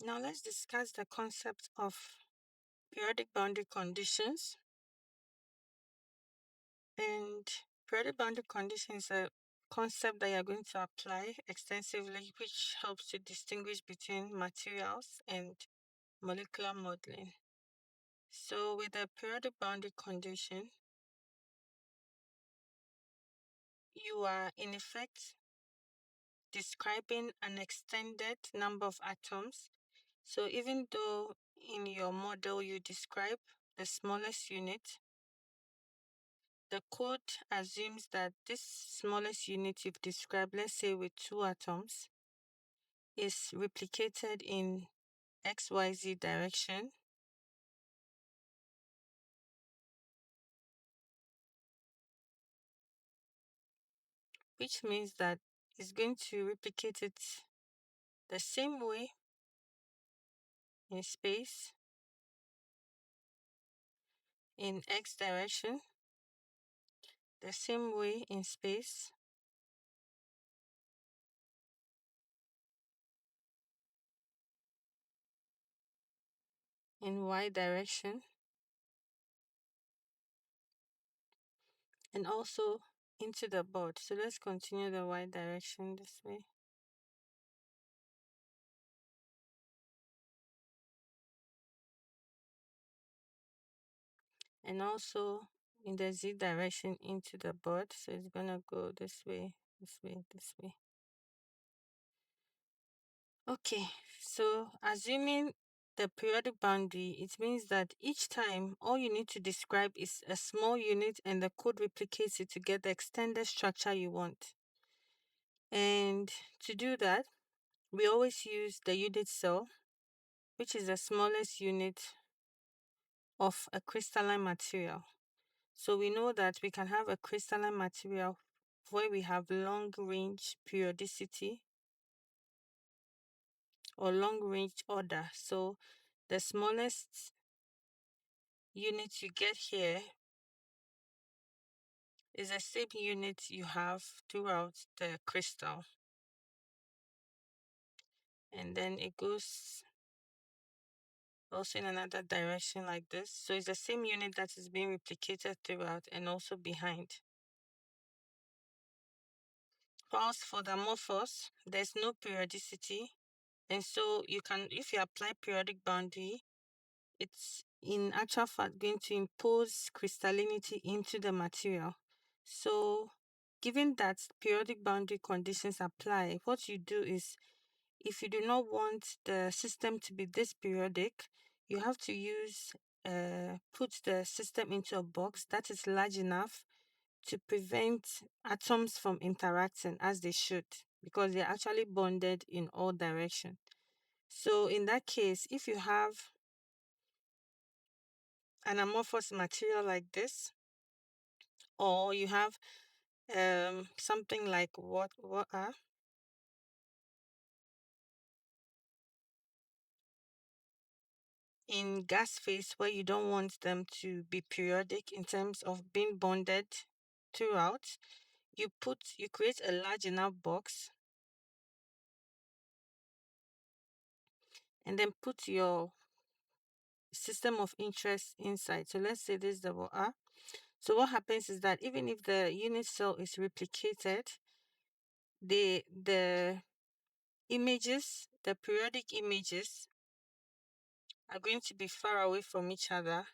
Now let's discuss the concept of periodic boundary conditions. And periodic boundary conditions is a concept that you're going to apply extensively, which helps to distinguish between materials and molecular modeling. So, with a periodic boundary condition, you are in effect describing an extended number of atoms. So, even though in your model you describe the smallest unit, the code assumes that this smallest unit you've described, let's say with two atoms, is replicated in XYZ direction, which means that it's going to replicate it the same way in space in X direction, the same way in space in Y direction, and also into the board. So let's continue the Y direction this way. And also in the Z direction into the board. So it's gonna go this way, this way, this way. Okay, so assuming the periodic boundary, it means that each time all you need to describe is a small unit and the code replicates it to get the extended structure you want. And to do that, we always use the unit cell, which is the smallest unit of a crystalline material. So we know that we can have a crystalline material where we have long range periodicity or long range order. So the smallest unit you get here is the same unit you have throughout the crystal. And then it goes also in another direction like this. So it's the same unit that is being replicated throughout and also behind. Whilst for the amorphous, there's no periodicity. And so you can, if you apply periodic boundary, it's in actual fact going to impose crystallinity into the material. So given that periodic boundary conditions apply, what you do is, if you do not want the system to be this periodic, you have to put the system into a box that is large enough to prevent atoms from interacting as they should, because they're actually bonded in all directions. So in that case, if you have an amorphous material like this, or you have something like water in gas phase where you don't want them to be periodic in terms of being bonded throughout, you create a large enough box and then put your system of interest inside. So let's say this is the water. So what happens is that even if the unit cell is replicated, the images, the periodic images, are going to be far away from each other.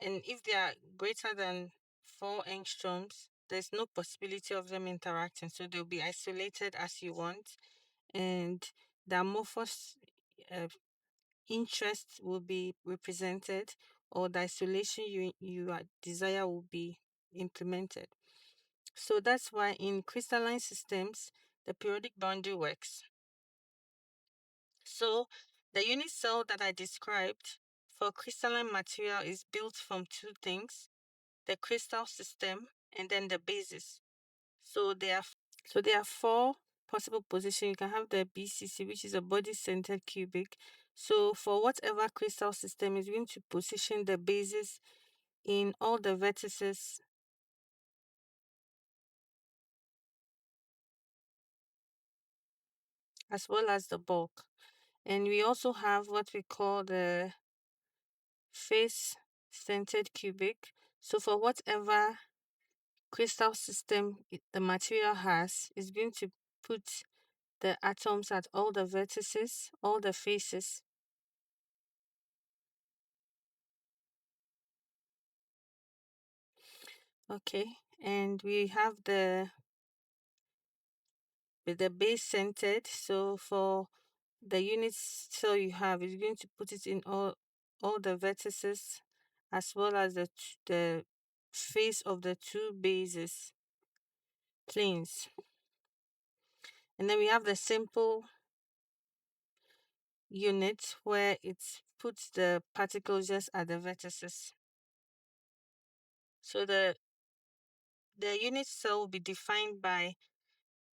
And if they are greater than 4 angstroms, there's no possibility of them interacting. So they'll be isolated as you want. And the amorphous uh, interest will be represented, or the isolation desire will be implemented. So that's why in crystalline systems, the periodic boundary works. So the unit cell that I described for crystalline material is built from two things: the crystal system and then the basis. So there are four possible positions. You can have the BCC, which is a body-centered cubic. So for whatever crystal system is going to position the basis in all the vertices as well as the bulk. And we also have what we call the face-centered cubic. So for whatever crystal system the material has, is going to put the atoms at all the vertices, all the faces. Okay, and we have the with the base centered. So for the unit cell you have, is going to put it in all the vertices as well as the face of the two bases planes. And then we have the simple unit where it puts the particles just at the vertices. So the unit cell will be defined by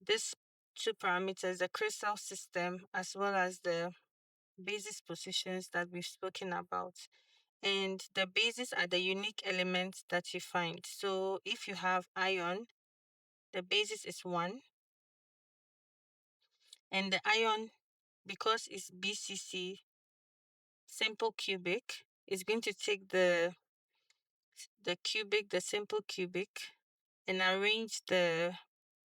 these two parameters, the crystal system as well as the basis positions that we've spoken about. And the bases are the unique elements that you find. So if you have iron, the basis is 1. And the iron, because it's BCC, simple cubic, is going to take the simple cubic, and arrange the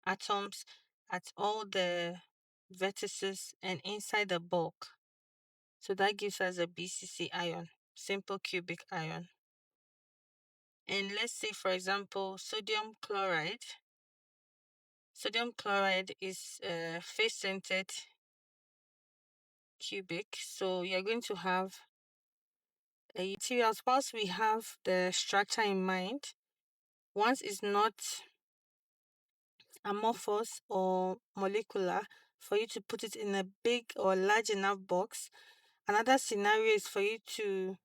atoms at all the vertices and inside the bulk. So that gives us a BCC ion, simple cubic ion. And let's say, for example, sodium chloride. Sodium chloride is a face-centered cubic. So you're going to have a materials. Whilst we have the structure in mind, once it's not amorphous or molecular, for you to put it in a big or large enough box. Another scenario is for you to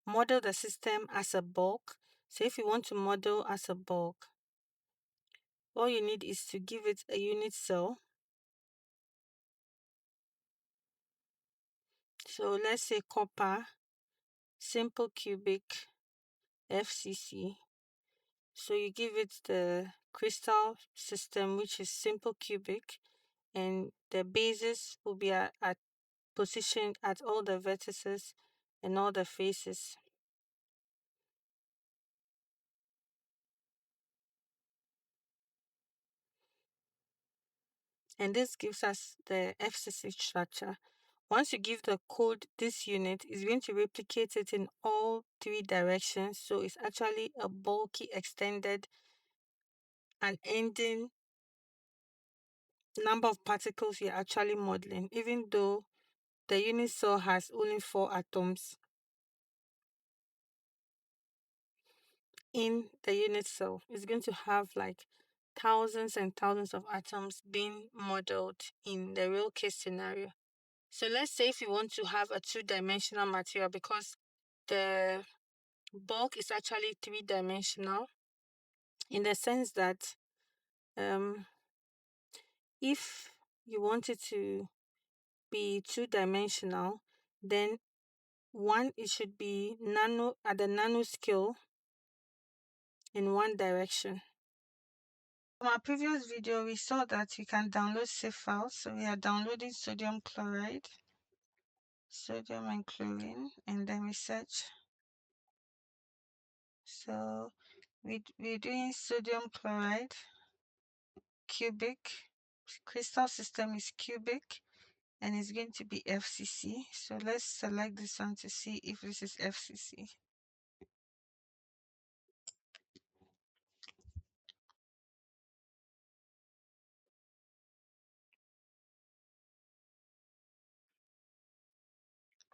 model the system as a bulk. So if you want to model as a bulk, all you need is to give it a unit cell. So let's say copper, simple cubic, FCC. So you give it the crystal system, which is simple cubic, and the bases will be at positioned at all the vertices and all the faces. And this gives us the FCC structure. Once you give the code this unit, is going to replicate it in all 3 directions. So it's actually a bulky, extended, and ending number of particles you're actually modeling, even though the unit cell has only 4 atoms in the unit cell. It's going to have like thousands and thousands of atoms being modeled in the real case scenario. So let's say if you want to have a 2-dimensional material, because the bulk is actually 3-dimensional, in the sense that if you want it to be 2-dimensional, then one, it should be nano at the nanoscale in one direction. From our previous video, we saw that you can download safe files. So we are downloading sodium chloride, sodium and chlorine, and then we search. So we're doing sodium chloride, cubic, crystal system is cubic, and it's going to be FCC. So let's select this one to see if this is FCC.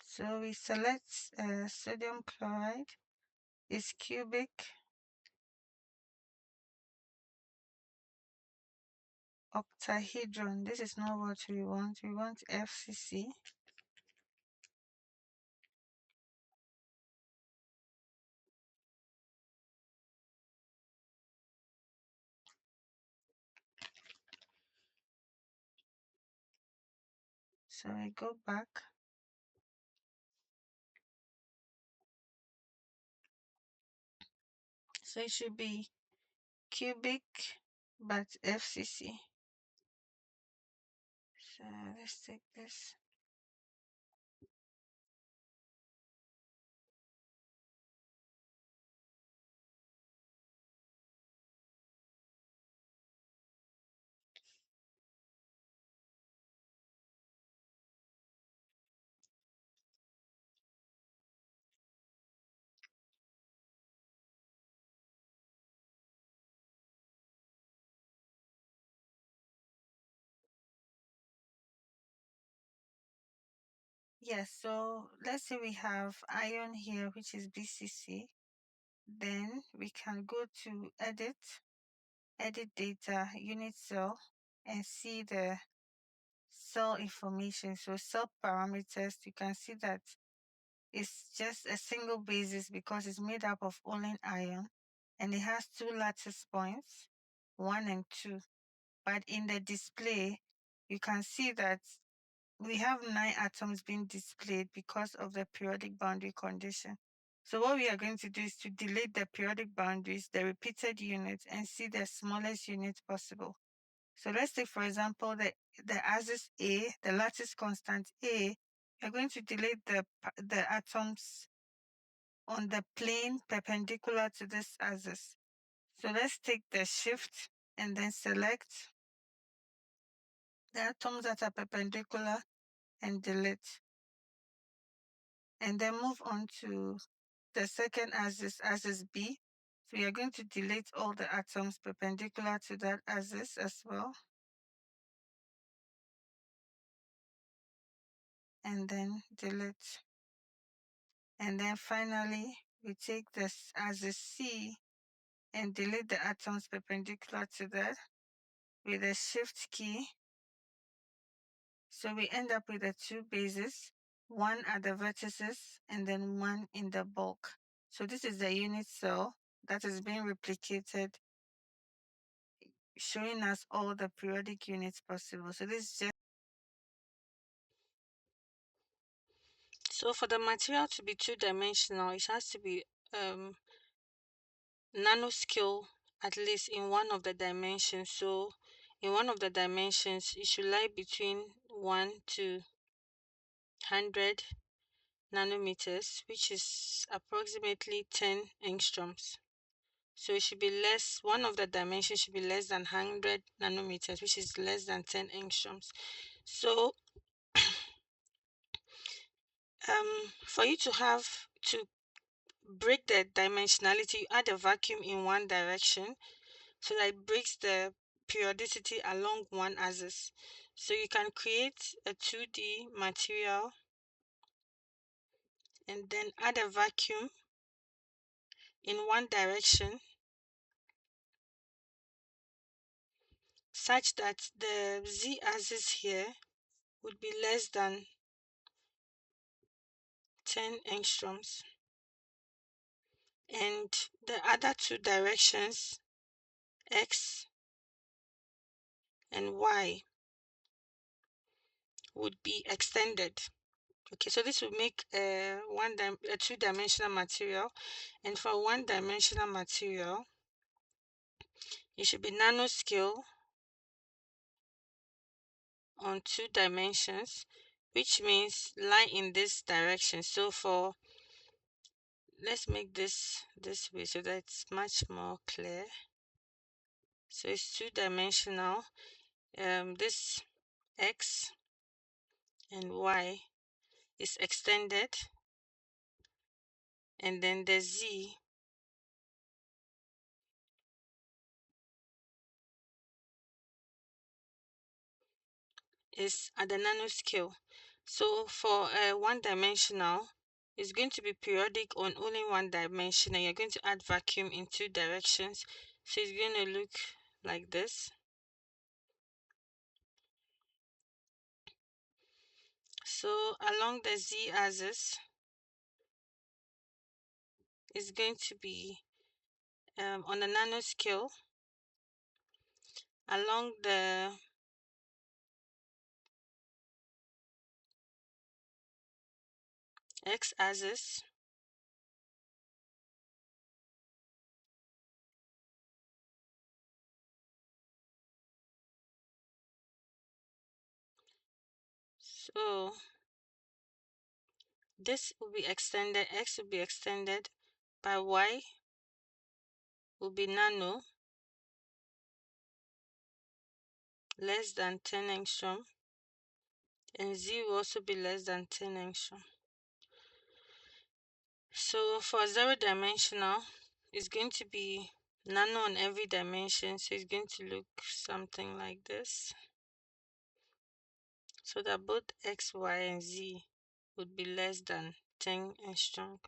So we select sodium chloride is cubic, octahedron. This is not what we want. We want FCC. So I go back. So it should be cubic but FCC. So let's take this. Yes, so let's say we have ion here, which is BCC. Then we can go to edit data, unit cell, and see the cell information. So cell parameters, you can see that it's just a single basis because it's made up of only ion, and it has two lattice points, 1 and 2. But in the display, you can see that we have 9 atoms being displayed because of the periodic boundary condition. So what we are going to do is to delete the periodic boundaries, the repeated units, and see the smallest unit possible. So let's take, for example, the axis A, the lattice constant A. We're going to delete the atoms on the plane perpendicular to this axis. So let's take the shift and then select the atoms that are perpendicular and delete. And then move on to the second axis B. So we are going to delete all the atoms perpendicular to that axis as well. And then delete. And then finally, we take this axis C and delete the atoms perpendicular to that with the shift key. So we end up with the two bases, one at the vertices and then one in the bulk. So this is the unit cell that is being replicated, showing us all the periodic units possible. So this is just so for the material to be two-dimensional, it has to be nanoscale at least in one of the dimensions. So in one of the dimensions, it should lie between 1 to 100 nanometers, which is approximately 10 angstroms. So it should be less, one of the dimensions should be less than 100 nanometers, which is less than 10 angstroms. So for you to break the dimensionality, you add a vacuum in one direction so that it breaks the periodicity along one axis. So you can create a 2D material and then add a vacuum in one direction such that the z-axis here would be less than 10 angstroms, and the other two directions, x and y, would be extended. Okay, so this would make a two-dimensional material, and for one-dimensional material, it should be nanoscale on 2 dimensions, which means lie in this direction. So let's make this way so that it's much more clear. So it's two-dimensional. This x and y is extended, and then the z is at the nanoscale. So for one-dimensional, it's going to be periodic on only one dimension, and you're going to add vacuum in 2 directions. So it's going to look like this. So along the z-axis is going to be on the nanoscale. Along the x-axis, so this will be extended, x will be extended, by y will be nano, less than 10 angstrom, and z will also be less than 10 angstrom. So for 0-dimensional, it's going to be nano on every dimension, so it's going to look something like this. So that both x, y, and z would be less than 10 angstrom.